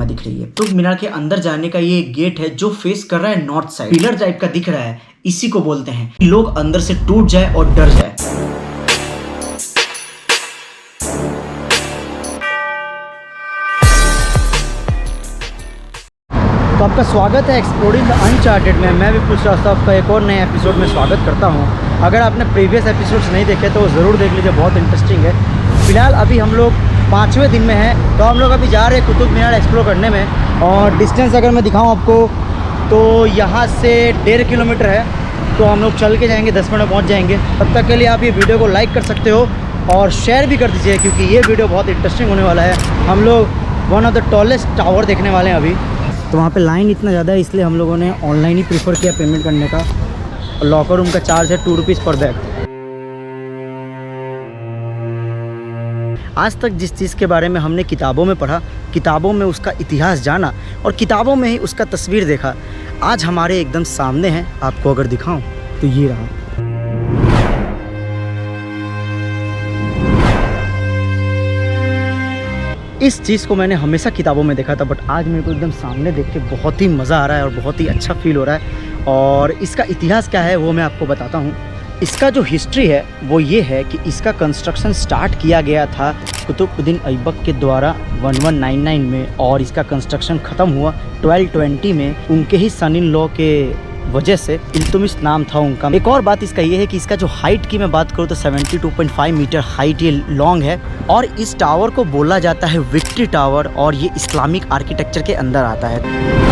प्रतिमा दिख रही है। कुतुब मीनार के अंदर जाने का ये गेट है जो फेस कर रहा है नॉर्थ साइड, पिलर टाइप का दिख रहा है। इसी को बोलते हैं कि लोग अंदर से टूट जाए और डर जाए। तो आपका स्वागत है एक्सप्लोरिंग द अनचार्टेड में। मैं विपुल श्रीवास्तव का एक और नए एपिसोड में स्वागत करता हूं। अगर आपने प्रीवियस एपिसोड्स नहीं देखे तो ज़रूर देख लीजिए, बहुत इंटरेस्टिंग है। फिलहाल अभी हम लोग 5वें दिन में हैं, तो हम लोग अभी जा रहे हैं कुतुब मीनार एक्सप्लोर करने में। और डिस्टेंस अगर मैं दिखाऊं आपको तो यहाँ से 1.5 किलोमीटर है, तो हम लोग चल के जाएंगे, 10 मिनट में पहुँच जाएंगे। तब तक के लिए आप ये वीडियो को लाइक कर सकते हो और शेयर भी कर दीजिए, क्योंकि ये वीडियो बहुत इंटरेस्टिंग होने वाला है। हम लोग one of the tallest tower देखने वाले हैं अभी। तो वहाँ पे लाइन इतना ज़्यादा है, इसलिए हम लोगों ने ऑनलाइन ही प्रीफर किया पेमेंट करने का। और लॉकर रूम का चार्ज है 2 रुपीज़ पर बैग। आज तक जिस चीज़ के बारे में हमने किताबों में पढ़ा, किताबों में उसका इतिहास जाना और किताबों में ही उसका तस्वीर देखा, आज हमारे एकदम सामने है। आपको अगर दिखाऊं तो ये रहा। इस चीज़ को मैंने हमेशा किताबों में देखा था, बट आज मेरे को एकदम सामने देख के बहुत ही मज़ा आ रहा है और बहुत ही अच्छा फील हो रहा है। और इसका इतिहास क्या है वो मैं आपको बताता हूँ। इसका जो हिस्ट्री है वो ये है कि इसका कंस्ट्रक्शन स्टार्ट किया गया था कुतुबुद्दीन ऐबक के द्वारा 1199 में, और इसका कंस्ट्रक्शन ख़त्म हुआ 1220 में उनके ही सन इन लॉ के वजह से। इल्तुतमिश नाम था उनका। एक और बात इसका ये है कि इसका जो हाइट की मैं बात करूँ तो 72.5 मीटर हाइट ये लॉन्ग है। और इस टावर को बोला जाता है विक्ट्री टावर, और ये इस्लामिक आर्किटेक्चर के अंदर आता है।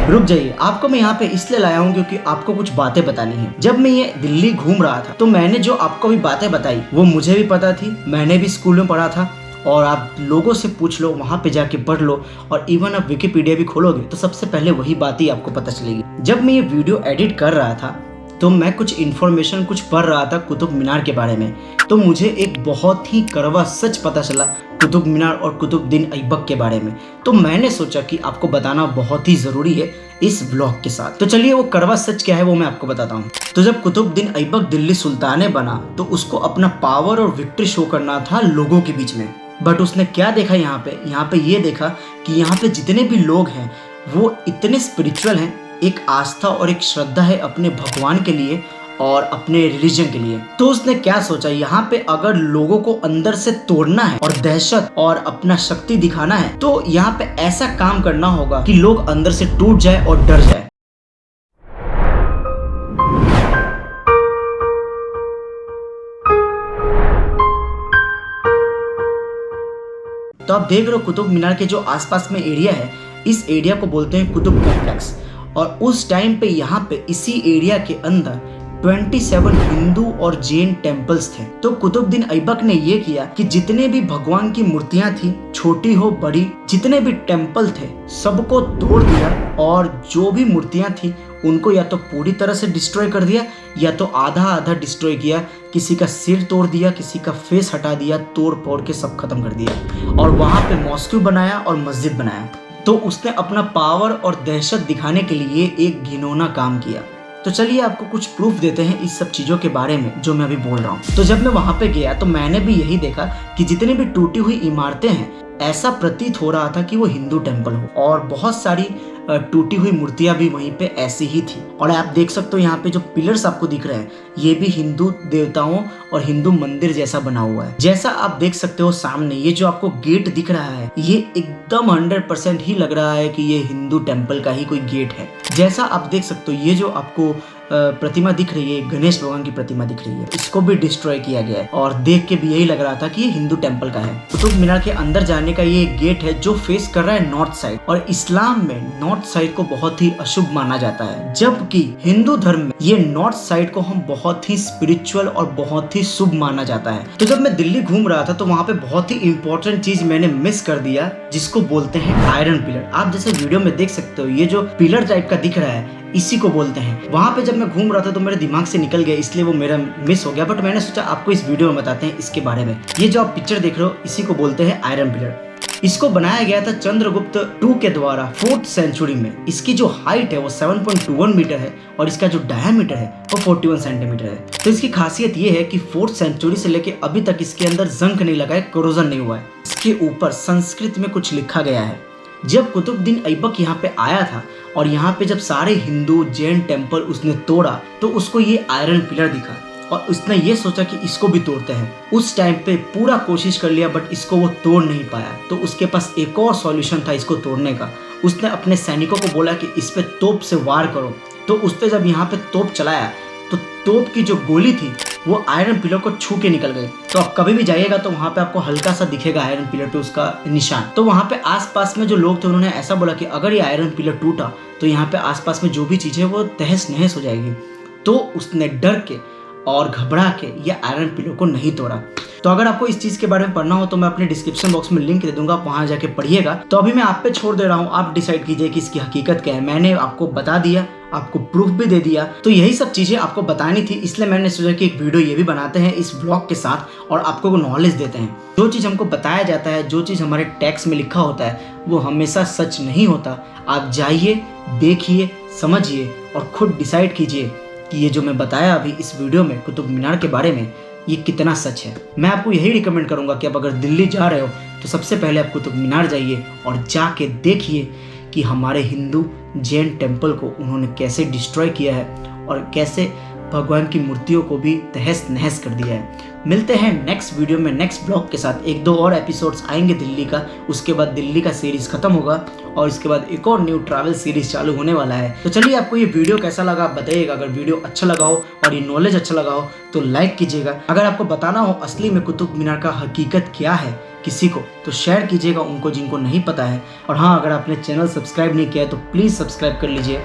रुक जाइए, आपको मैं यहाँ पे इसलिए लाया हूँ क्योंकि आपको कुछ बातें बतानी है। जब मैं ये दिल्ली घूम रहा था तो मैंने जो आपको भी बातें बताई वो मुझे भी पता थी, मैंने भी स्कूल में पढ़ा था। और आप लोगों से पूछ लो, वहाँ पे जाके पढ़ लो, और इवन आप विकिपीडिया भी खोलोगे तो सबसे पहले वही बात ही आपको पता चलेगी। जब मैं ये वीडियो एडिट कर रहा था तो मैं कुछ इन्फॉर्मेशन कुछ पढ़ रहा था कुतुब मीनार के बारे में, तो मुझे एक बहुत ही कड़वा सच पता चला कुतुब मीनार और कुतुबुद्दीन ऐबक के बारे में। तो मैंने सोचा कि आपको बताना बहुत ही ज़रूरी है इस ब्लॉग के साथ। तो चलिए वो कड़वा सच क्या है वो मैं आपको बताता हूँ। तो जब कुतुबुद्दीन ऐबक दिल्ली सुल्ताने बना तो उसको अपना पावर और विक्ट्री शो करना था लोगों के बीच में। बट उसने क्या देखा यहाँ पे ये देखा कि यहाँ पे जितने भी लोग हैं वो इतने स्पिरिचुअल हैं, एक आस्था और एक श्रद्धा है अपने भगवान के लिए और अपने रिलीजन के लिए। तो उसने क्या सोचा, यहाँ पे अगर लोगों को अंदर से तोड़ना है और दहशत और अपना शक्ति दिखाना है तो यहाँ पे ऐसा काम करना होगा कि लोग अंदर से टूट जाए और डर जाए। तो आप देख रहे हो कुतुब मीनार के जो आसपास में एरिया है, इस एरिया को बोलते हैं कुतुब कॉम्प्लेक्स। और उस टाइम पे यहाँ पे इसी एरिया के अंदर 27 हिंदू और जैन टेम्पल्स थे। तो कुतुबुद्दीन ऐबक ने ये किया कि जितने भी भगवान की मूर्तियां थी, छोटी हो बड़ी, जितने भी टेम्पल थे सबको तोड़ दिया, और जो भी मूर्तियां थी उनको या तो पूरी तरह से डिस्ट्रॉय कर दिया या तो आधा आधा डिस्ट्रॉय किया। किसी का सिर तोड़ दिया, किसी का फेस हटा दिया, तोड़ फोड़ के सब खत्म कर दिया। और वहाँ पे मॉस्क्यू बनाया और मस्जिद बनाया। तो उसने अपना पावर और दहशत दिखाने के लिए एक घिनौना काम किया। तो चलिए आपको कुछ प्रूफ देते हैं इस सब चीज़ों के बारे में जो मैं अभी बोल रहा हूँ। तो जब मैं वहाँ पे गया तो मैंने भी यही देखा कि जितने भी टूटी हुई इमारतें हैं ऐसा प्रतीत हो रहा था कि वो हिंदू टेम्पल हो, और बहुत सारी टूटी हुई मूर्तियां भी वहीं पे ऐसी ही थी। और आप देख सकते हो यहाँ पे जो पिलर्स आपको दिख रहे हैं ये भी हिंदू देवताओं और हिंदू मंदिर जैसा बना हुआ है। जैसा आप देख सकते हो सामने ये जो आपको गेट दिख रहा है ये एकदम 100% ही लग रहा है कि ये हिंदू टेम्पल का ही कोई गेट है। जैसा आप देख सकते हो ये जो आपको प्रतिमा दिख रही है, गणेश भगवान की प्रतिमा दिख रही है, इसको भी डिस्ट्रॉय किया गया है और देख के भी यही लग रहा था कि ये हिंदू टेम्पल का है। कुतुब मीनार के अंदर जाने का ये गेट है जो फेस कर रहा है नॉर्थ साइड, और इस्लाम में नॉर्थ साइड को बहुत ही अशुभ माना जाता है, जबकि हिंदू धर्म में ये नॉर्थ साइड को हम बहुत ही स्पिरिचुअल और बहुत ही शुभ माना जाता है। तो जब मैं दिल्ली घूम रहा था तो वहाँ पे बहुत ही इंपॉर्टेंट चीज मैंने मिस कर दिया, जिसको बोलते हैं आयरन पिलर। आप जैसे वीडियो में देख सकते हो ये जो पिलर टाइप का दिख रहा है इसी को बोलते हैं। वहाँ पे जब मैं घूम रहा था तो मेरे दिमाग से निकल गया, इसलिए वो मेरा मिस हो गया। बट मैंने सोचा आपको इस वीडियो में बताते हैं इसके बारे में। ये जो आप पिक्चर देख रहे हो इसी को बोलते हैं आयरन पिलर। इसको बनाया गया था चंद्रगुप्त II के द्वारा 4th सेंचुरी में। इसकी जो हाइट है वो 7.21 मीटर है और इसका जो डायमीटर है वो 41 सेंटीमीटर है। तो इसकी खासियत ये है कि 4th सेंचुरी से लेके अभी तक इसके अंदर जंग नहीं लगा है, कोरोजन नहीं हुआ है। इसके ऊपर संस्कृत में कुछ लिखा गया है। जब कुतुबुद्दीन ऐबक यहाँ पे आया था और यहाँ पे जब सारे हिंदू जैन टेम्पल उसने तोड़ा तो उसको ये आयरन पिलर दिखा और उसने ये सोचा कि इसको भी तोड़ते हैं। उस टाइम पे पूरा कोशिश कर लिया बट इसको वो तोड़ नहीं पाया। तो उसके पास एक और सॉल्यूशन था इसको तोड़ने का। उसने अपने सैनिकों को बोला कि इस पे तोप से वार करो। तो उसने जब यहाँ पे तोप चलाया तो तोप की जो गोली थी वो आयरन पिलर को छू के निकल गई। तो आप कभी भी जाइएगा तो वहाँ पे आपको हल्का सा दिखेगा आयरन पिलर पे उसका निशान। तो वहाँ पे आसपास में जो लोग थे उन्होंने ऐसा बोला कि अगर ये आयरन पिलर टूटा तो यहाँ पे आसपास में जो भी चीज़ है वो तहस नहस हो जाएगी। तो उसने डर के और घबरा के ये आयरन पिलर को नहीं तोड़ा। तो अगर आपको इस चीज़ के बारे में पढ़ना हो तो मैं अपने डिस्क्रिप्शन बॉक्स में लिंक दे दूंगा, आप वहाँ जाके पढ़िएगा। तो अभी मैं आप पे छोड़ दे रहा हूँ, आप डिसाइड कीजिए कि इसकी हकीकत क्या है। मैंने आपको बता दिया, आपको प्रूफ भी दे दिया। तो यही सब चीज़ें आपको बतानी थी, इसलिए मैंने सोचा कि एक वीडियो ये भी बनाते हैं इस ब्लॉग के साथ और आपको नॉलेज देते हैं। जो चीज़ हमको बताया जाता है, जो चीज़ हमारे टेक्स्ट में लिखा होता है वो हमेशा सच नहीं होता। आप जाइए, देखिए, समझिए और खुद डिसाइड कीजिए कि ये जो मैं बताया अभी इस वीडियो में कुतुब मीनार के बारे में ये कितना सच है। मैं आपको यही रिकमेंड करूंगा कि आप अगर दिल्ली जा रहे हो तो सबसे पहले आप कुतुब मीनार जाइए और जाके देखिए कि हमारे हिंदू जैन टेम्पल को उन्होंने कैसे डिस्ट्रॉय किया है और कैसे भगवान की मूर्तियों को भी तहस नहस कर दिया है। मिलते हैं नेक्स्ट वीडियो में नेक्स्ट ब्लॉग के साथ। 1-2 और एपिसोड्स आएंगे दिल्ली का, उसके बाद दिल्ली का सीरीज खत्म होगा और इसके बाद एक और न्यू ट्रैवल सीरीज चालू होने वाला है। तो चलिए, आपको ये वीडियो कैसा लगा आप बताइएगा। अगर वीडियो अच्छा लगा हो और ये नॉलेज अच्छा लगा हो तो लाइक कीजिएगा। अगर आपको बताना हो असली में कुतुब मीनार का हकीकत क्या है किसी को तो शेयर कीजिएगा उनको जिनको नहीं पता है। और हाँ, अगर आपने चैनल सब्सक्राइब नहीं किया है तो प्लीज़ सब्सक्राइब कर लीजिए।